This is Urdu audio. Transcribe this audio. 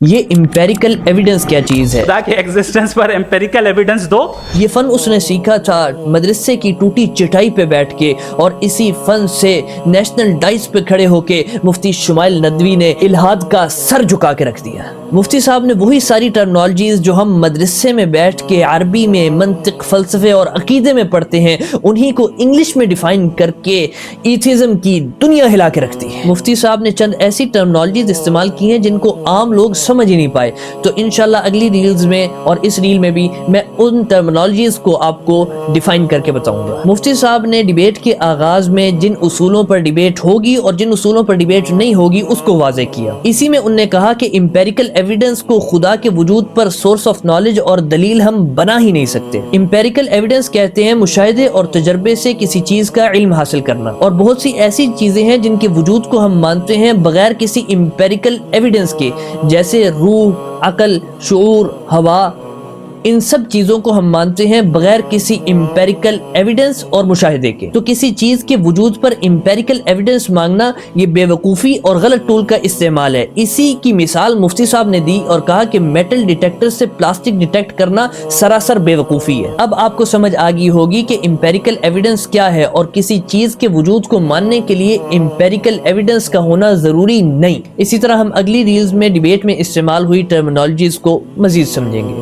یہ امپیریکل ایویڈنس کیا چیز ہے؟ خدا کے ایگزسٹنس پر امپیریکل ایویڈنس دو۔ یہ فن اس نے سیکھا تھا مدرسے کی ٹوٹی چٹائی پہ بیٹھ کے، اور اسی فن سے نیشنل ڈائس پہ کھڑے ہو کے مفتی شمائل ندوی نے الہاد کا سر جھکا کے رکھ دیا۔ مفتی صاحب نے وہی ساری ٹرمنالوجیز جو ہم مدرسے میں بیٹھ کے عربی میں منطق، فلسفے اور عقیدے میں پڑھتے ہیں، انہی کو انگلش میں ڈیفائن کر کے ایتھیزم کی دنیا ہلا کے رکھ دی۔ مفتی صاحب نے چند ایسی ٹرمنالوجیز استعمال کی ہیں جن کو عام لوگ سمجھ ہی نہیں پائے، تو انشاءاللہ اگلی ریلز میں اور اس ریل میں بھی میں ان ٹرمنالوجیز کو آپ کو ڈیفائن کر کے بتاؤں گا۔ مفتی صاحب نے ڈیبیٹ کے آغاز میں جن اصولوں پر ڈیبیٹ ہوگی اور جن اصولوں پر ڈیبیٹ نہیں ہوگی اس کو واضح کیا۔ اسی میں انہوں نے کہا کہ امپیریکل ایویڈنس کو خدا کے وجود پر سورس آف نالج اور دلیل ہم بنا ہی نہیں سکتے۔ امپیریکل ایویڈنس کہتے ہیں مشاہدے اور تجربے سے کسی چیز کا علم حاصل کرنا، اور بہت سی ایسی چیزیں ہیں جن کے وجود کو ہم مانتے ہیں بغیر کسی امپیریکل ایویڈنس کے، جیسے روح، عقل، شعور، ہوا، ان سب چیزوں کو ہم مانتے ہیں بغیر کسی امپیریکل ایویڈنس اور مشاہدے کے۔ تو کسی چیز کے وجود پر امپیریکل ایویڈنس مانگنا یہ بے وقوفی اور غلط ٹول کا استعمال ہے۔ اسی کی مثال مفتی صاحب نے دی اور کہا کہ میٹل ڈیٹیکٹر سے پلاسٹک ڈیٹیکٹ کرنا سراسر بے وقوفی ہے۔ اب آپ کو سمجھ آ گئی ہوگی کہ امپیریکل ایویڈنس کیا ہے، اور کسی چیز کے وجود کو ماننے کے لیے امپیریکل ایویڈنس کا ہونا ضروری نہیں۔ اسی طرح ہم اگلی ریلز میں ڈیبیٹ میں استعمال ہوئی ٹرمنالوجیز کو مزید سمجھیں گے۔